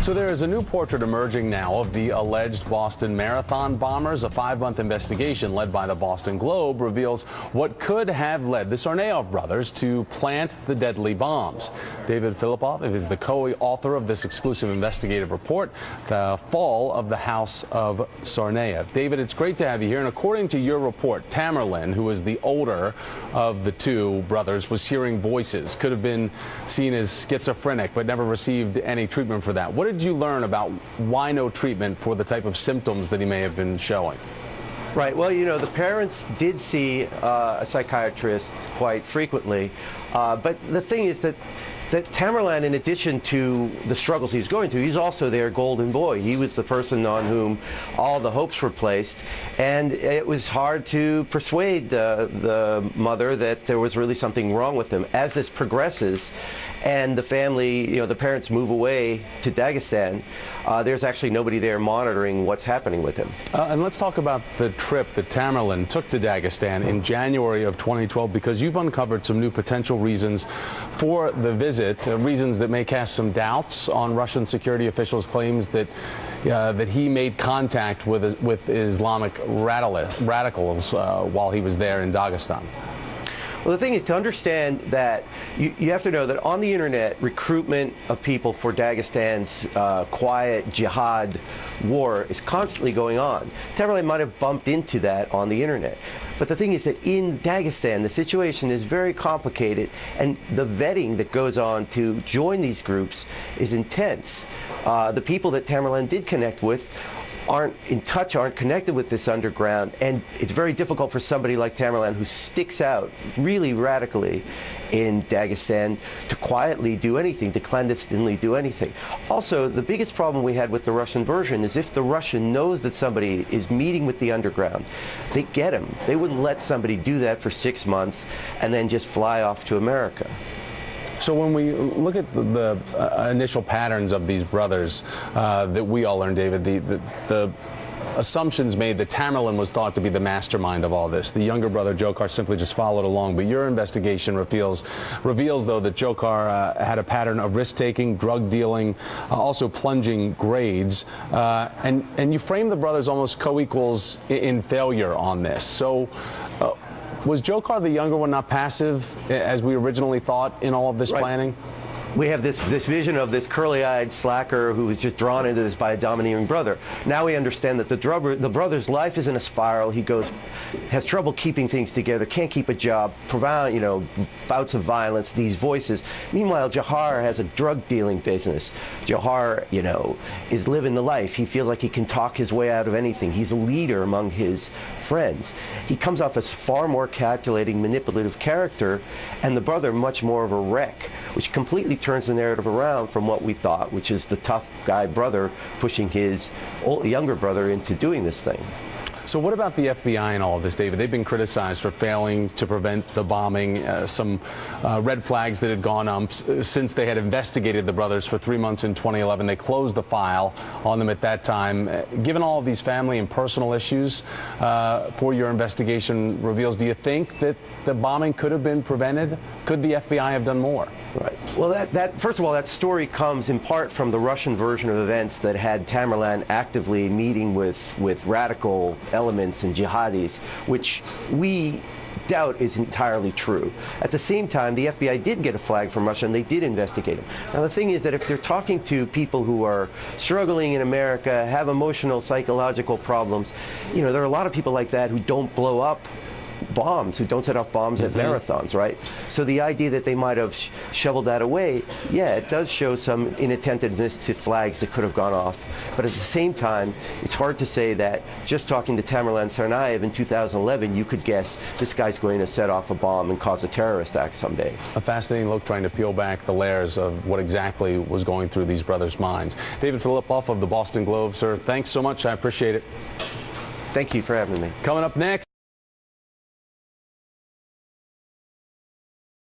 So there is a new portrait emerging now of the alleged Boston Marathon bombers. A 5-month investigation led by the Boston Globe reveals what could have led the Tsarnaev brothers to plant the deadly bombs. David Filippov is the co-author of this exclusive investigative report, The Fall of the House of Tsarnaev. David, it's great to have you here. And according to your report, Tamerlan, who is the older of the two brothers, was hearing voices, could have been seen as schizophrenic, but never received any treatment for that. What did you learn about why no treatment for the type of symptoms that he may have been showing? Right. Well, you know, the parents did see a psychiatrist quite frequently, but the thing is that Tamerlan, in addition to the struggles he's going through, he's also their golden boy. He was the person on whom all the hopes were placed, and it was hard to persuade the mother that there was really something wrong with him. As this progresses and the family, you know, the parents move away to Dagestan, there's actually nobody there monitoring what's happening with him. And let's talk about the trip that Tamerlan took to Dagestan in January of 2012, because you've uncovered some new potential reasons for the visit, reasons that may cast some doubts on Russian security officials' claims that that he made contact with Islamic radicals while he was there in Dagestan. Well, the thing is, to understand that, you have to know that on the internet, recruitment of people for Dagestan's quiet jihad war is constantly going on. Tamerlan might have bumped into that on the internet. But the thing is that in Dagestan, the situation is very complicated, and the vetting that goes on to join these groups is intense. The people that Tamerlan did connect with aren't in touch, aren't connected with this underground, and it's very difficult for somebody like Tamerlan, who sticks out really radically in Dagestan, to quietly do anything, to clandestinely do anything. Also, the biggest problem we had with the Russian version is if the Russian knows that somebody is meeting with the underground, they get him. They wouldn't let somebody do that for 6 months and then just fly off to America. So when we look at the initial patterns of these brothers that we all learned, David, the assumptions made that Tamerlan was thought to be the mastermind of all this. The younger brother, Dzhokhar, simply just followed along. But your investigation reveals though, that Dzhokhar had a pattern of risk-taking, drug dealing, also plunging grades. And you frame the brothers almost co-equals in failure on this. So was Dzhokhar, the younger one, not passive, as we originally thought, in all of this planning? We have this vision of this curly-eyed slacker who was just drawn into this by a domineering brother. Now we understand that the brother's life is in a spiral. He has trouble keeping things together, can't keep a job, you know, bouts of violence, these voices. Meanwhile, Dzhokhar has a drug-dealing business. Dzhokhar, you know, is living the life. He feels like he can talk his way out of anything. He's a leader among his friends. He comes off as far more calculating, manipulative character, and the brother much more of a wreck, which completely turns the narrative around from what we thought, which is the tough guy brother pushing his younger brother into doing this thing. So what about the FBI in all of this, David? They've been criticized for failing to prevent the bombing, some red flags that had gone up since they had investigated the brothers for 3 months in 2011. They closed the file on them at that time. Given all of these family and personal issues for your investigation reveals, do you think that the bombing could have been prevented? Could the FBI have done more? Right. Well, first of all, that story comes in part from the Russian version of events that had Tamerlan actively meeting with radical elements and jihadis, which we doubt is entirely true. At the same time, the FBI did get a flag from Russia, and they did investigate him. Now, the thing is that if they're talking to people who are struggling in America, have emotional, psychological problems, you know, there are a lot of people like that who don't blow up bombs, who don't set off bombs at marathons, right? So the idea that they might have shoveled that away, yeah, it does show some inattentiveness to flags that could have gone off. But at the same time, it's hard to say that just talking to Tamerlan Tsarnaev in 2011, you could guess this guy's going to set off a bomb and cause a terrorist act someday. A fascinating look trying to peel back the layers of what exactly was going through these brothers' minds. David Filippov of the Boston Globe, sir, thanks so much. I appreciate it. Thank you for having me. Coming up next.